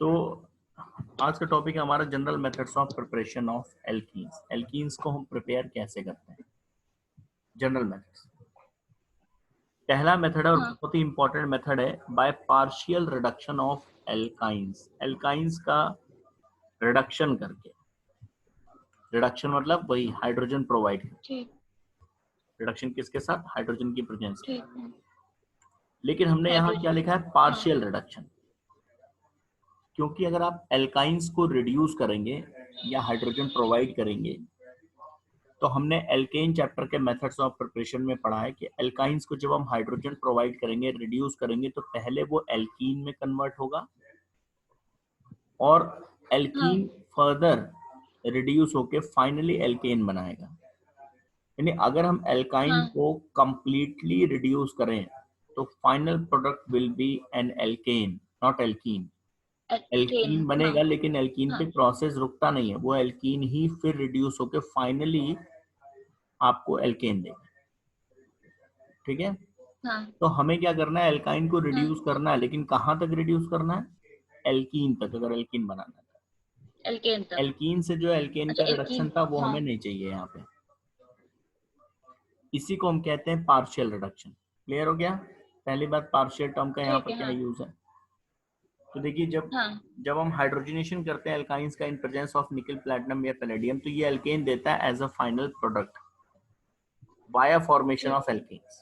तो आज का टॉपिक है हमारा general methods of preparation of alkenes. Alkenes को हम प्रिपेयर कैसे करते हैं, जनरल मेथड्स। पहला मेथड है और हाँ, बहुत ही इंपॉर्टेंट मेथड है by partial reduction of alkynes. Alkynes का रिडक्शन करके, रिडक्शन मतलब वही हाइड्रोजन प्रोवाइड, ठीक रिडक्शन किसके साथ, हाइड्रोजन की प्रेजेंस में। ठीक है। लेकिन हमने यहाँ क्या हाइड्रोजन। लिखा है, हाँ, पार्शियल रिडक्शन, क्योंकि अगर आप एल्काइंस को रिड्यूस करेंगे या हाइड्रोजन प्रोवाइड करेंगे, तो हमने एल्केन चैप्टर के मेथड्स ऑफ प्रिपरेशन में पढ़ा है कि एल्काइंस को जब हम हाइड्रोजन प्रोवाइड करेंगे, रिड्यूस करेंगे, तो पहले वो एल्कीन में कन्वर्ट होगा और हाँ, एल्कीन फर्दर रिड्यूस होके फाइनली एल्केन बनाएगा। यानी अगर हम एल्काइन हाँ, को कंप्लीटली रिड्यूस करें तो final product will be an alkane, not alkene. Alkane. Alkene हाँ, बनेगा लेकिन एल्कीन पे हाँ, प्रोसेस रुकता नहीं है, वो एल्कीन ही फिर रिड्यूस होके फाइनली आपको एल्केन देगा। ठीक है, हाँ, तो हमें क्या करना है, एल्काइन को हाँ, रिड्यूस करना है, लेकिन कहाँ तक रिड्यूस करना है, एल्कीन तक। अगर एल्कीन बनाना एल्केन है, तक। एल्कीन से जो एल्केन अच्छा, का एल्कीन। रिडक्शन था वो हाँ, हमें नहीं चाहिए यहाँ पे। इसी को हम कहते हैं पार्शियल रिडक्शन। क्लियर हो गया? पहली बात, पार्शियल टर्म का यहाँ ठीक पर है। क्या हाँ, यूज है। तो देखिए, जब हाँ, जब हम हाइड्रोजनेशन करते हैं एल्काइंस का in presence of nickel, platinum या पैलेडियम, तो ये एल्केन देता है as a final product via formation ठीक। Of alkenes.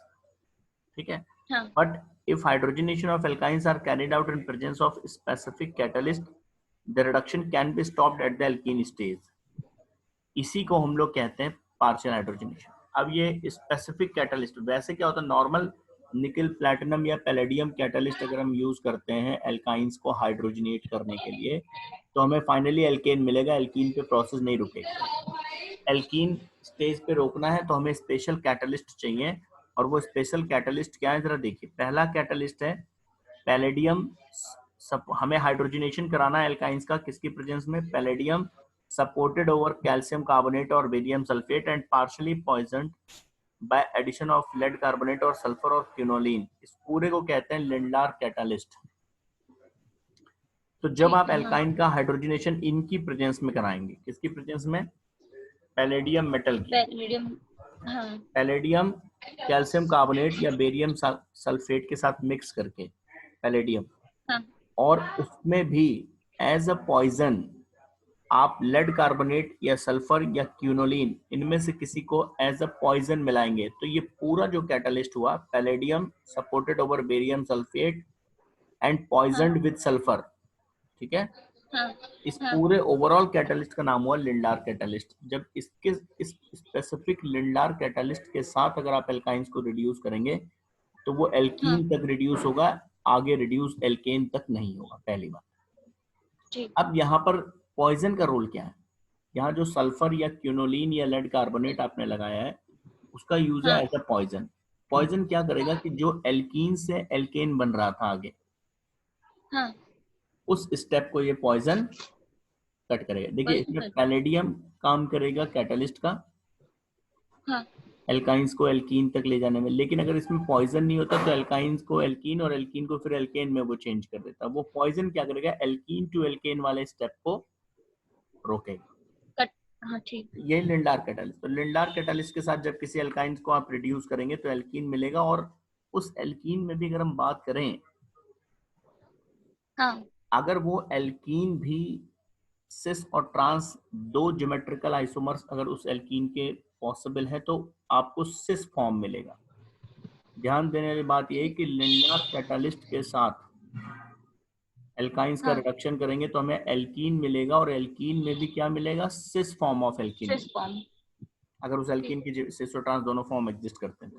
ठीक है, हाँ, but if hydrogenation of alkynes are carried out in presence of specific catalyst, the reduction can be stopped at the alkene stage. इसी को हम लोग कहते हैं पार्शियल हाइड्रोजनेशन। अब ये स्पेसिफिक कैटलिस्ट, वैसे क्या होता है, नॉर्मल निकल, प्लैटिनम या पैलेडियम कैटलिस्ट अगर हम यूज करते हैं एल्काइंस को हाइड्रोजनेट करने के लिए, तो हमें फाइनली एल्केन मिलेगा, एल्कीन पे प्रोसेस नहीं रुकेगा। एल्कीन स्टेज पे रोकना है तो हमें स्पेशल कैटलिस्ट चाहिए, और वो स्पेशल कैटलिस्ट क्या है जरा देखिए। पहला कैटलिस्ट है पैलेडियम। सब हमें हाइड्रोजनेशन कराना है एल्काइंस का, किसकी प्रेजेंस में, palladium supported over calcium carbonate और barium sulphate and partially poisoned by addition of lead carbonate और सल्फर और क्विनोलिन। इस पूरे को कहते हैं लिंडार कैटालिस्ट। तो जब आप ठीक है। हाँ, एल्काइन का हाइड्रोजनेशन इनकी प्रेजेंस में कराएंगे, किसकी प्रेजेंस में, पैलेडियम मेटल की, पैलेडियम। हाँ, पैलेडियम कैल्शियम कार्बोनेट या बेरियम सल्फेट के साथ मिक्स करके पैलेडियम, हाँ, और उसमें भी एज अ पॉइजन आप लेड कार्बोनेट या सल्फर या क्यूनोलिन, इनमें से किसी को एज अ पॉइजन मिलाएंगे, तो ये पूरा जो कैटलिस्ट हुआ, palladium supported over barium sulphate and हाँ, पॉइजनड विद सल्फर। ठीक है, हाँ, इस हाँ, पूरे ओवरऑल कैटलिस्ट का नाम हुआ लिंडार कैटलिस्ट। जब इसके इस स्पेसिफिक लिंडार कैटलिस्ट के साथ अगर आप एल्काइंस को रिड्यूस करेंगे, तो वो हाँ, एल्कीन तक रिड्यूस होगा, आगे रिड्यूस एल्केन तक नहीं होगा, पहली बात। ठीक। अब यहाँ पर पॉइजन का रोल क्या है, यहाँ जो सल्फर या क्यूनोलिन या लेड कार्बोनेट आपने लगाया है, उसका यूज है हाँ, एज अ पॉइजन। पॉइजन क्या करेगा कि जो एल्कीन से एल्केन बन रहा था आगे, हाँ, उस स्टेप को ये पॉइजन कट करेगा। देखिए, पॉइजन इसमें कर। पैलेडियम काम करेगा कैटलिस्ट का हाँ, एल्काइंस को एल्कीन तक ले जाने में, लेकिन अगर इसमें पॉइजन नहीं होता तो एल्काइंस को एल्कीन और एल्कीन को फिर एल्केन में वो चेंज कर देता। वो पॉइजन क्या करेगा, एल्कीन टू एल्केन वाले स्टेप को रोकेगा। कट। हाँ, ठीक। ये लिंडार कैटालिस्ट। तो लिंडार कैटालिस्ट के साथ जब किसी एल्काइंस को आप रिड्यूस करेंगे तो एल्कीन मिलेगा, और उस एल्कीन में भी अगर हम बात करें, हाँ, अगर वो एल्कीन भी सिस और ट्रांस, दो ज्योमेट्रिकल आइसोमर्स अगर उस एल्कीन के पॉसिबल है, तो आपको सिस फॉर्म मिलेगा। ध्यान देने वाली बात यह है ठीक। कि लिंडार कैटालिस्ट के साथ एल्काइंस का हाँ, रिडक्शन करेंगे तो हमें एल्कीन मिलेगा, और एल्कीन में भी क्या मिलेगा, सिस फॉर्म ऑफ एल्कीन सिस मिलेगा, फॉर्म। अगर उस एल्कीन ठीक, की सिस और ट्रांस दोनों फॉर्म एग्जिस्ट करते हैं।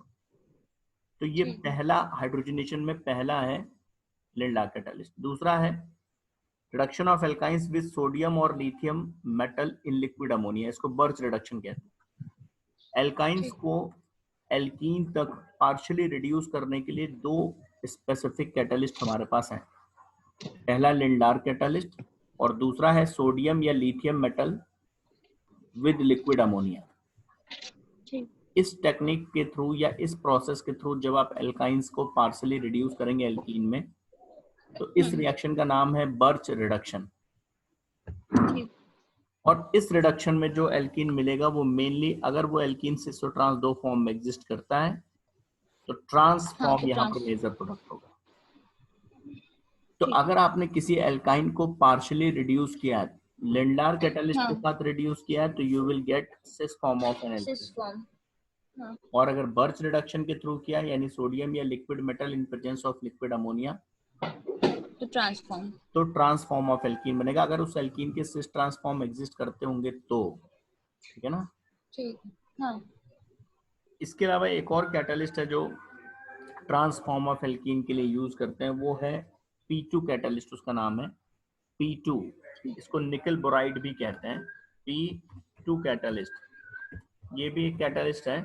तो ये ठीक है। पहला हाइड्रोजनेशन में पहला है लिंडार कैटालिस्ट। दूसरा है reduction of alkynes with sodium और lithium metal in liquid ammonia, इसको बर्च रिडक्शन कहते हैं। एल्काइंस ठीक। को एल्कीन तक पार्शियली रिड्यूस करने के लिए दो स्पेसिफिक कैटालिस्ट हमारे पास हैं। पहला लिंडार कैटालिस्ट, और दूसरा है सोडियम या lithium metal with liquid ammonia. ठीक। इस टेक्निक के थ्रू या इस प्रोसेस के थ्रू जब आप एल्काइंस को पार्शियली रिड्यूस करेंगे एल्कीन में, तो इस रिएक्शन का नाम है बर्च रिडक्शन। ठीक। और इस रिडक्शन में जो एल्कीन मिलेगा वो मेनली, अगर वो एल्कीन सिस और ट्रांस दो फॉर्म में एग्जिस्ट करता है तो ट्रांस हाँ फॉर्म तो यहाँ पर ट्रांस। मेजर प्रोडक्ट होगा। तो ठीक। अगर आपने किसी एल्काइन को पार्शियली रिड्यूस किया है, लिंडार कैटलिस्ट के हाँ साथ रिड्यूस किया है, तो you will get cis form of an alkene. Cis form. हाँ और अगर बर्च रिडक्शन के थ्रू किया, यानी सोडियम या liquid metal in presence of liquid ammonia, तो ट्रांसफॉर्म। तो ट्रांसफॉर्म ऑफ एल्कीन बनेगा, अगर उस एल्कीन के सिस ट्रांसफॉर्म एग्जिस्ट करते होंगे तो। ठीक है ना। ठीक। हाँ। इसके अलावा एक और कैटलिस्ट है जो ट्रांसफॉर्म ऑफ एल्कीन के लिए यूज करते हैं, वो है P2 कैटलिस्ट, उसका नाम है P2। इसको निकल बोराइड भी कहते हैं, P2 कैटलिस्ट। ये भी एक कैटलिस्ट है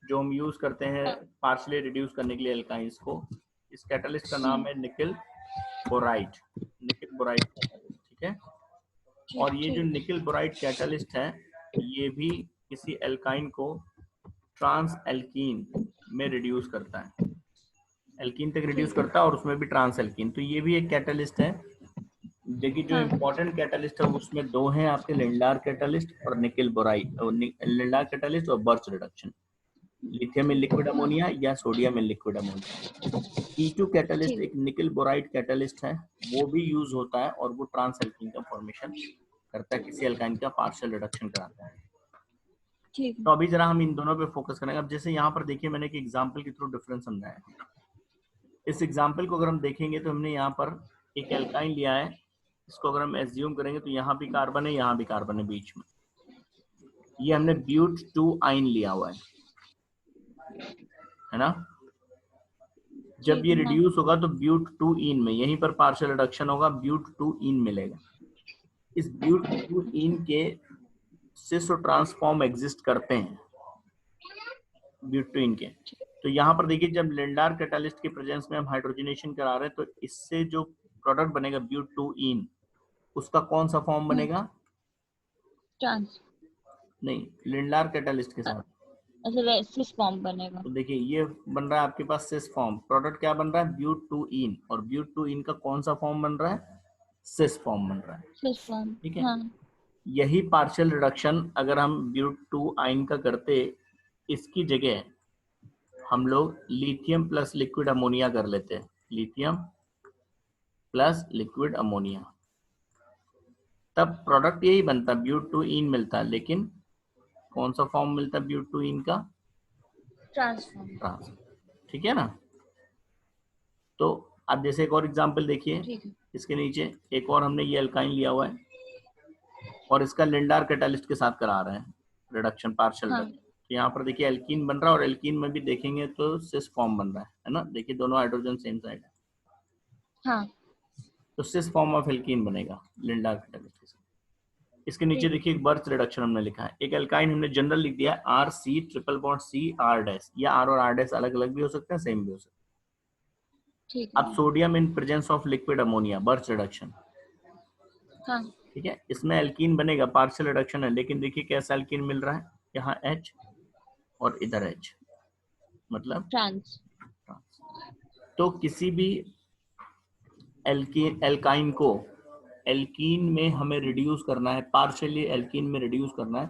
जो हम यूज करते हैं पार्शियली रिड्यूस करने के लिए एल्काइंस को। इस कैटलिस्ट का नाम है निकल बोराइड, निकल बोराइड कैटलिस्ट। ठीक है। ठीक। और ये जो ठीक। निकल बोराइड कैटलिस्ट है, ये भी किसी एल्काइन को ट्रांस एल्कीन में रिड्यूस करता है, एल्कीन तक रिड्यूस ठीक है। करता है, और उसमें भी ट्रांस एल्कीन। तो ये भी एक कैटलिस्ट है। देखिए जो हाँ इम्पोर्टेंट कैटलिस्ट है उसमें दो हैं आपके, लिंडार कैटलिस्ट और निकल बोराइड, लिंडार कैटलिस्ट और birch reduction. Lithium in liquid हाँ। अमोनिया या सोडियम इन लिक्विड अमोनिया। P2 कैटलिस्ट ठीक। एक निकल बोराइड कैटलिस्ट है, वो भी यूज होता है और वो ट्रांस एल्कीन का फॉर्मेशन करता है, किसी एल्काइन का पार्शियल रिडक्शन कराता है। ठीक। तो अभी जरा हम इन दोनों पे फोकस करेंगे। अब जैसे यहाँ पर देखिए, मैंने एक एग्जांपल के थ्रू डिफरेंस समझाया। इस एग्जांपल को अगर हम देखेंगे तो हमने यहाँ पर एक एल्काइन लिया है, इसको अगर हम एज्यूम करेंगे तो यहाँ भी कार्बन है, यहाँ भी कार्बन है बीच में। ये हमने ब्यूट 2 आइन लिया हुआ है ना। जब ठीक ये है। हाँ रिड्यूस होगा तो ब्यूट 2 इन में, यहीं पर पार्शियल रिडक्शन होगा, ब्यूट 2 इन मिलेगा। इस ब्यूट 2 इन के सिस और ट्रांसफॉर्म एग्जिस्ट करते हैं ब्यूट 2 इन के। तो यहाँ पर देखिए, जब लिंडार कैटालिस्ट के प्रेजेंस में हम हाइड्रोजनेशन करा रहे हैं तो इससे जो प्रोडक्ट बनेगा ब्यूट 2 इन, उसका कौन सा फॉर्म बनेगा? ट्रांस। नहीं, लिंडार कैटालिस्ट के साथ। अच्छा सिस फॉर्म बनेगा। तो देखिए ये बन रहा है आपके पास सिस फॉर्म, प्रोडक्ट क्या बन रहा है? ब्यूट 2 इन, और ब्यूट 2 इन का कौन सा फॉर्म बन रहा है? सिस फॉर्म बन रहा है। Cis form. ठीक है। हाँ। यही पार्शियल रिडक्शन अगर हम ब्यूट 2 आइन का करते, इसकी जगह हम लोग लिथियम प्लस लिक्विड अमोनिया कर लेते हैं, लिथियम प्लस लिक्विड अमोनिया, तब प्रोडक्ट यही बनता, ब्यूट 2 इन मिलता, लेकिन कौन सा फॉर्म मिलता ब्यूट 2 इन का? ट्रांसफॉर्म। ट्रांस। ठीक है ना। तो अब जैसे एक और एग्जांपल देखिए, ठीक है। इसके नीचे एक और हमने ये अल्काइन लिया हुआ है और इसका लिंडार कैटालिस्ट के साथ करा रहे हैं रिडक्शन, पार्शियल हाँ। रिडक्शन। तो यहाँ पर देखिए एल्कीन बन रहा है, और एल्कीन में भी देखेंगे तो सिस फॉर्म बन रहा है ना। देखिए दोनों हाइड्रोजन सेम साइड है, हाँ। तो सिस फॉर्म ऑफ एल्कीन बनेगा लिंडार कैटालिस्ट के साथ। इसके नीचे ठीक। देखिए एक बर्च रिडक्शन हमने लिखा है, एक एल्काइन हमने जनरल लिख दिया R C triple bond C R dash, या आर और आर डैश अलग अलग भी हो सकते हैं, सेम भी हो सकते हैं। ठीक अब है। Sodium in presence of liquid ammonia, birch reduction. हाँ। ठीक है, इसमें एल्कीन बनेगा, पार्शियल रिडक्शन है, लेकिन देखिए कैसा एल्कीन मिल रहा है, यहाँ H और इधर H, मतलब ट्रांस। ट्रांस। तो किसी भी एल्काइन को एल्कीन में हमें रिड्यूस करना है, पार्शियली एल्कीन में रिड्यूस करना है,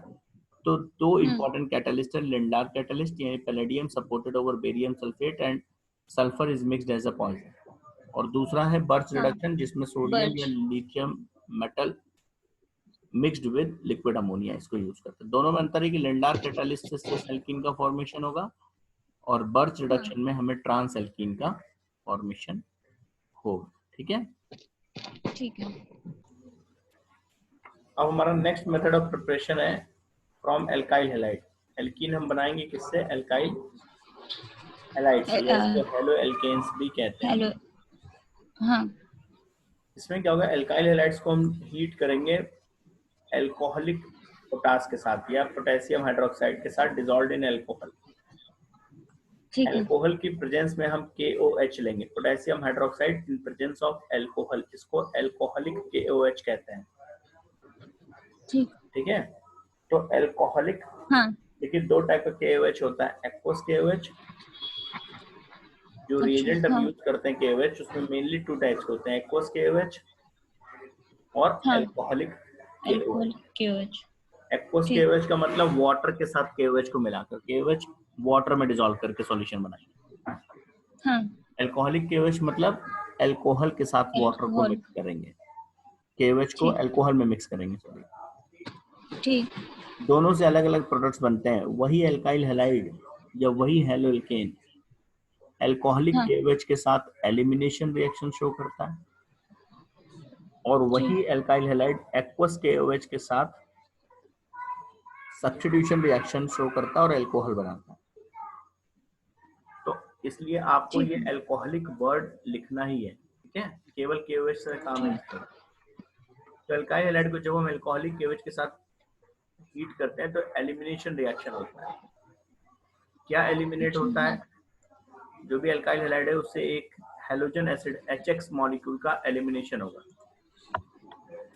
तो दो इंपॉर्टेंट कैटलिस्ट है, लिंडार कैटलिस्ट यानी palladium supported over barium sulphate and sulphur is mixed as a poison, और दूसरा है बर्च हाँ रिडक्शन जिसमें सोडियम या Birch. Lithium metal mixed with liquid ammonia, इसको यूज करते हैं। दोनों में अंतर है कि लिंडार कैटालिस्ट से सिस एल्कीन का फॉर्मेशन होगा और बर्च हाँ। रिडक्शन में हमें ट्रांस एल्कीन का फॉर्मेशन होगा। ठीक है। ठीक है। अब हमारा नेक्स्ट मेथड ऑफ प्रिपरेशन है फ्रॉम एल्काइल हैलाइड। एल्कीन हम बनाएंगे किससे? एल्काइल हैलाइड से, या इसको हेलो एल्केन्स भी कहते हैं। हेलो। हाँ। इसमें क्या होगा, एल्काइल हैलाइड्स को हम हीट करेंगे एल्कोहलिक पोटास के साथ या पोटेशियम हाइड्रोक्साइड के साथ डिसॉल्व्ड इन एल्कोहल। ठीक है। एल्कोहल की प्रेजेंस में हम KOH लेंगे, potassium hydroxide in presence of alcohol, इसको एल्कोहलिक KOH कहते हैं। ठीक। ठीक है। तो एल्कोहलिक, हाँ। देखिए दो टाइप का KOH होता है, एक्वस KOH जो रिएजेंट हम हाँ यूज करते हैं KOH, उसमें मेनली 2 टाइप्स होते हैं, एक्वस KOH और हाँ alcoholic KOH। Alcohol KOH। Aqueous ठीक। KOH का मतलब वाटर के साथ KOH को मिलाकर, KOH वाटर में डिसॉल्व करके सॉल्यूशन बनाएंगे। हाँ एल्कोहलिक KOH मतलब अल्कोहल के साथ वाटर को अल्कोहल। मिक्स करेंगे, KOH को ठीक अल्कोहल में मिक्स करेंगे, सॉरी। ठीक। दोनों से अलग अलग प्रोडक्ट्स बनते हैं, वही एल्काइल हैलाइड या वही हेलोल्केन अल्कोहलिक हाँ KOH के साथ एलिमिनेशन रिएक्शन शो करता है, और ठीक। वही एल्काइल हैलाइड एक्वस KOH के साथ सब्स्टिट्यूशन रिएक्शन शो करता है और अल्कोहल बनाता है। तो इसलिए आपको ठीक ये है। अल्कोहलिक वर्ड लिखना ही है, ठीक है, केवल KOH से काम है ठीक। इसका। तो एल्काइल हैलाइड को जब हम अल्कोहलिक KOH के साथ हीट करते हैं तो एलिमिनेशन रिएक्शन होता है। क्या एलिमिनेट अच्छा होता हाँ। है? जो भी एल्काइल हैलाइड है उससे एक हेलोजन एसिड HX मॉलिक्यूल का एलिमिनेशन होगा।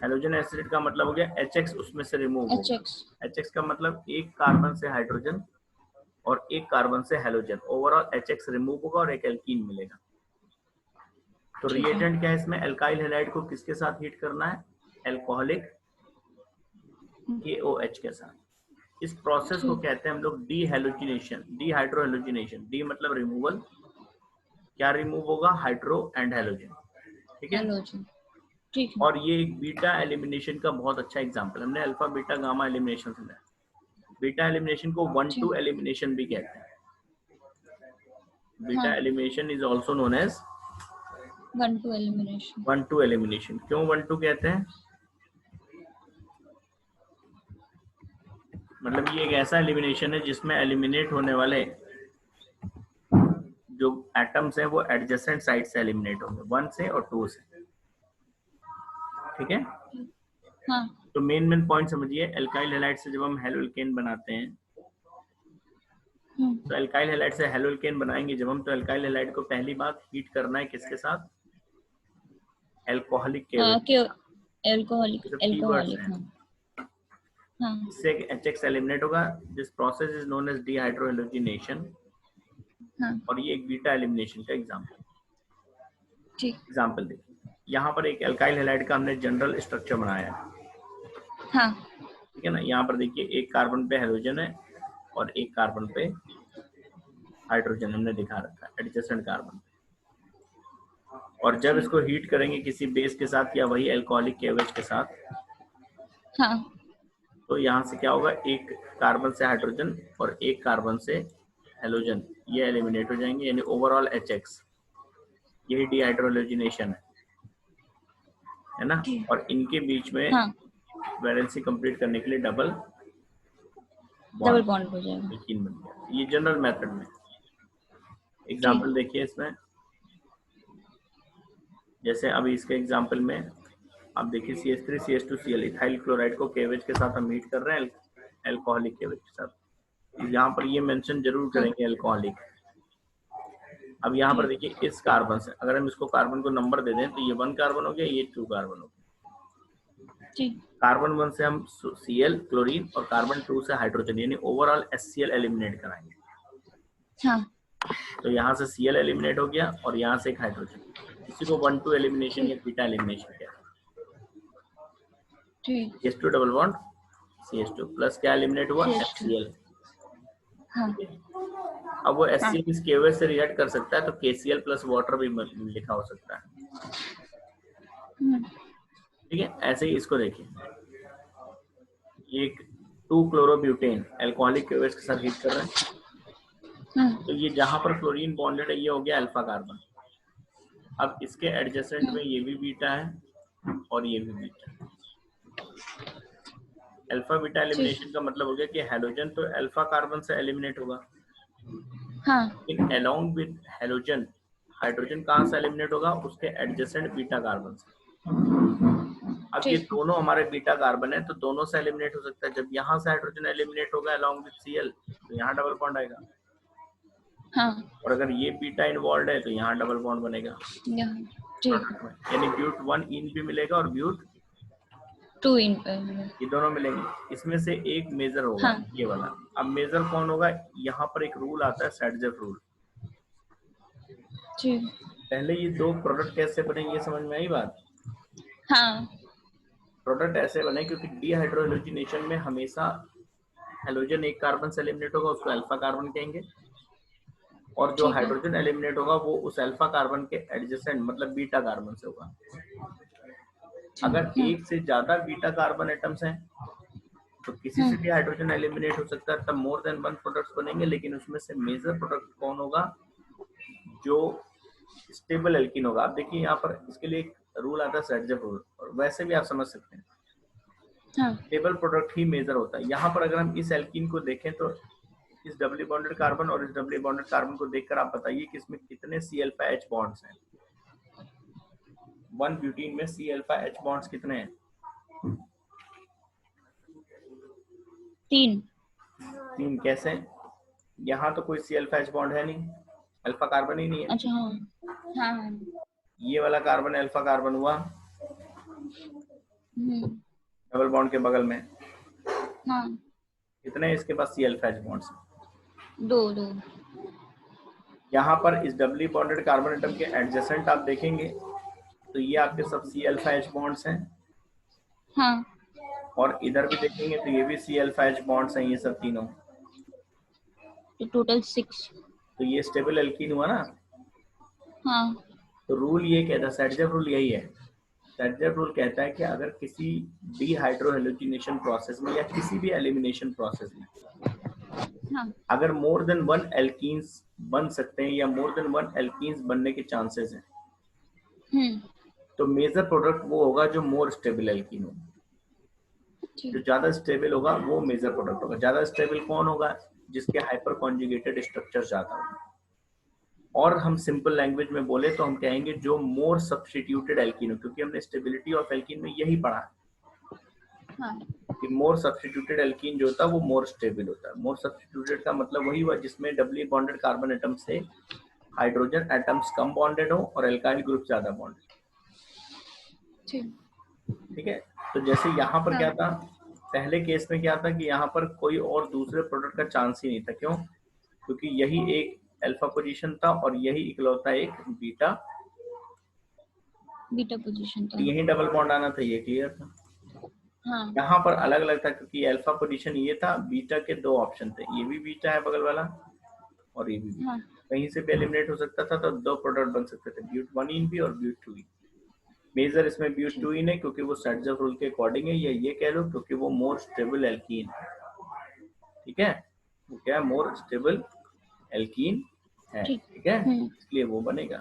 हेलोजन एसिड का मतलब हो गया HX उसमें से रिमूव होगा। HX। HX का मतलब एक कार्बन से हाइड्रोजन और एक कार्बन से हेलोजन, ओवरऑल HX रिमूव होगा और एक एल्कीन मिलेगा। तो ठीक है। रिएजेंट क्या है इसमें? एल्काइल हैलाइड को किसके साथ हीट करना है? अल्कोहलिक KOH के साथ। इस प्रोसेस को ठीक। कहते हैं हम लोग डीहेलोजिनेशन, डीहाइड्रोहेलोजिनेशन। डी मतलब रिमूवल, क्या रिमूव होगा? हाइड्रो एंड हेलोजन, ठीक है। हेलोजन। ठीक है। और ये एक बीटा एलिमिनेशन का बहुत अच्छा एग्जांपल, हमने अल्फा बीटा गामा एलिमिनेशन सुना है, बीटा एलिमिनेशन को 1-2 ठीक। एलिमिनेशन भी कहते हैं। बीटा हाँ elimination is also known as 1-2 elimination. 1-2 elimination. क्यों 1-2 कहते हैं? मतलब ये एक ऐसा एलिमिनेशन है जिसमें एलिमिनेट होने वाले जो एटम्स हैं वो एडजेसेंट साइड से एलिमिनेट होंगे, 1 से और 2 से, ठीक है। हाँ तो मेन पॉइंट समझिए, एल्काइल हैलाइड से जब हम हेलोल्केन बनाते हैं, तो एल्काइल हैलाइड से हेलोल्केन बनाएंगे जब हम, तो एल्काइल हैलाइड को पहली बात हीट करना है किसके साथ? Alcoholic KOH। एल्कोहलिक जो कीवर्ड्स एल्कोहलिक। हैं, हाँ हाँ इससे HX एलिमिनेट होगा। This process is known as dehydrohalogenation, हाँ। और ये एक बीटा एलिमिनेशन का ठीक। एग्जाम्पल देखिए। यहाँ पर एक एल्काइल हैलाइड का हमने जनरल स्ट्रक्चर बनाया है, हाँ ठीक है ना। यहाँ पर देखिए एक कार्बन पे हेलोजन है और एक कार्बन पे हाइड्रोजन हमने दिखा रखा है, एडजेसेंट कार्बन। और जब इसको हीट करेंगे किसी बेस के साथ या वही अल्कोहलिक KOH के साथ, हाँ। तो यहाँ से क्या होगा? एक कार्बन से हाइड्रोजन और एक कार्बन से हेलोजन, ये एलिमिनेट हो जाएंगे, यानी ओवरऑल HX। यही डीहाइड्रोहेलोजिनेशन है ना। ठीक। और इनके बीच में हाँ वैलेंसी कंप्लीट करने के लिए डबल डबल बॉन्ड, बॉन्ड हो जाएगा। एल्कीन बन गया। ये जनरल मेथड में ठीक। एग्जाम्पल देखिए इसमें। जैसे अभी इसके एग्जाम्पल में आप देखिए CH3 CH2Cl, इथाइल क्लोराइड को KOH के साथ हम हीट कर रहे हैं अल्कोहलिक KOH के साथ। यहाँ पर ये मेंशन जरूर हाँ करेंगे अल्कोहलिक। अब यहाँ पर ठीक। देखिए इस कार्बन से अगर हम इसको कार्बन को नंबर दे दें तो ये 1 कार्बन हो गया, ये 2 कार्बन हो गया। ठीक। कार्बन 1 से हम Cl क्लोरीन और कार्बन 2 से हाइड्रोजन, यानी ओवरऑल HCl एलिमिनेट कराएंगे। हाँ तो यहाँ से Cl एलिमिनेट हो गया और यहाँ से एक हाइड्रोजन, इसी को 1-2 एलिमिनेशन या बीटा एलिमिनेशन कहते हैं। ठीक। CH2 double bond CH2 plus क्या एलिमिनेट हुआ? CH2। HCl। हाँ अब वो हाँ HCl इस KOH से रिएक्ट कर सकता है, तो KCl प्लस वाटर भी लिखा हो सकता है, ठीक है। ऐसे ही इसको देखिए, ये एक 2 क्लोरोब्यूटेन अल्कोहलिक KOH के साथ हीट कर रहे हैं, तो ये जहां पर क्लोरीन बॉन्डेड है ये हो गया अल्फा कार्बन। अब इसके एडजेसेंट में ये भी बीटा है और ये भी बीटा है। अल्फा बीटा एलिमिनेशन का मतलब हो गया कि हेलोजन तो अल्फा कार्बन से एलिमिनेट होगा, हाँ लेकिन अलोंग विद हेलोजन हाइड्रोजन कहाँ से एलिमिनेट होगा? उसके एडजेसेंट बीटा कार्बन से। अब ये ठीक। दोनों हमारे बीटा कार्बन है तो दोनों से एलिमिनेट हो सकता है। जब यहाँ से हाइड्रोजन एलिमिनेट होगा अलोंग विद Cl, तो यहाँ डबल बॉन्ड आएगा, हाँ और अगर ये बीटा इन्वॉल्व है तो यहाँ डबल बॉन्ड बनेगा यहाँ। ठीक। यानी ब्यूट 1 इन भी मिलेगा और ब्यूट 2 इन। ये दोनों मिलेंगे। इसमें से एक मेजर होगा, हाँ ये वाला। अब मेजर कौन होगा? यहाँ पर एक रूल आता है, सैडजेफ रूल। जी। पहले ये दो प्रोडक्ट कैसे बने ये समझ में आई बात? हाँ। प्रोडक्ट ऐसे बने क्योंकि डीहाइड्रोहेलोजिनेशन में हमेशा हेलोजन एक कार्बन से एलिमिनेट होगा, उसको अल्फा कार्बन कहेंगे, और जो ठीक है। हाइड्रोजन एलिमिनेट होगा वो उस अल्फा कार्बन के एडजेसेंट मतलब बीटा कार्बन से होगा। अगर हाँ। एक से ज्यादा बीटा कार्बन एटम्स हैं तो किसी से भी हाइड्रोजन एलिमिनेट हो सकता है, तब मोर देन वन प्रोडक्ट्स बनेंगे, लेकिन उसमें से मेजर प्रोडक्ट कौन होगा? जो स्टेबल एल्कीन होगा। आप देखिए यहाँ पर इसके लिए एक रूल आता है सर्जफ रूल, और वैसे भी आप समझ सकते हैं हाँ। स्टेबल प्रोडक्ट ही मेजर होता है। यहाँ पर अगर हम इस एल्कीन को देखें तो इस डबली बॉन्डेड कार्बन और इस डबली बॉन्डेड कार्बन को देखकर आप बताइए कि इसमें कितने सी अल्फा एच बॉन्ड्स हैं। वन ब्यूटीन में सी अल्फा एच बॉन्ड्स कितने हैं? 3। 3 कैसे? यहाँ तो कोई सी अल्फा एच बॉन्ड है नहीं, अल्फा कार्बन ही नहीं है। अच्छा। हाँ। हाँ। ये वाला कार्बन अल्फा कार्बन हुआ डबल बॉन्ड के बगल में, हाँ। कितने इसके पास सी अल्फा एच बॉन्ड्स? 2। यहाँ पर इस डबली बॉन्डेड कार्बन एटम के एडजेसेंट आप देखेंगे तो ये आपके सब सी अल्फा एच बॉन्ड्स हैं, हाँ। और इधर भी देखेंगे तो ये भी सी अल्फा एच बॉन्ड्स हैं, ये सब तीनों। तो टोटल 6। तो ये स्टेबल एल्कीन हुआ ना। हाँ। तो रूल ये कहता है, सर्जफ रूल यही है। सर्जफ रूल कहता है कि अगर किसी डीहाइड्रोहेलोजिनेशन प्रोसेस में या किसी भी एलिमिनेशन प्रोसेस में हाँ। अगर मोर देन वन एल्कीन्स बन सकते हैं या मोर देन वन एल्कीन्स बनने के चांसेस हैं, तो मेजर प्रोडक्ट वो होगा जो मोर स्टेबल एल्कीन हो। जो ज्यादा स्टेबल होगा वो मेजर प्रोडक्ट होगा। ज्यादा स्टेबल कौन होगा? जिसके हाइपर कॉन्जुगेटेड स्ट्रक्चर ज्यादा होगा। और हम सिंपल लैंग्वेज में बोले तो हम कहेंगे जो मोर सब्स्टिट्यूटेड एल्कीन हो, क्योंकि हमने स्टेबिलिटी ऑफ एल्कीन में यही पढ़ा है। हाँ। कि मोर सब्स्टिट्यूटेड एल्कीन जो होता है वो मोर स्टेबल होता है। मोर सब्स्टिट्यूटेड का मतलब वही हुआ जिसमें डबली बॉन्डेड कार्बन एटम से हाइड्रोजन एटम्स कम बॉन्डेड हो और एल्काइल ग्रुप ज्यादा बॉन्डेड। ठीक है। तो जैसे यहाँ पर क्या था, पहले केस में क्या था कि यहाँ पर कोई और दूसरे प्रोडक्ट का चांस ही नहीं था। क्यों? क्योंकि यही एक अल्फा पोजीशन था और यही इकलौता एक बीटा पोजीशन था। यही डबल बॉन्ड आना था, ये क्लियर था। हाँ। यहाँ पर अलग अलग था क्योंकि अल्फा पोजीशन ये था, बीटा के 2 ऑप्शन थे, ये भी बीटा है बगल वाला और ये भी बीटा। हाँ। कहीं से भी एलिमिनेट हो सकता था, तो 2 प्रोडक्ट बन सकते थे, ब्यूट 1 भी और ब्यूट 2। मेजर इसमें ब्यूट 2 है क्योंकि वो सर्जफ रूल के अकॉर्डिंग है, या ये कह लो क्योंकि वो मोर स्टेबल एल्कीन है। ठीक है, वो क्या है? मोर स्टेबल एल्कीन है। ठीक है, इसलिए वो बनेगा।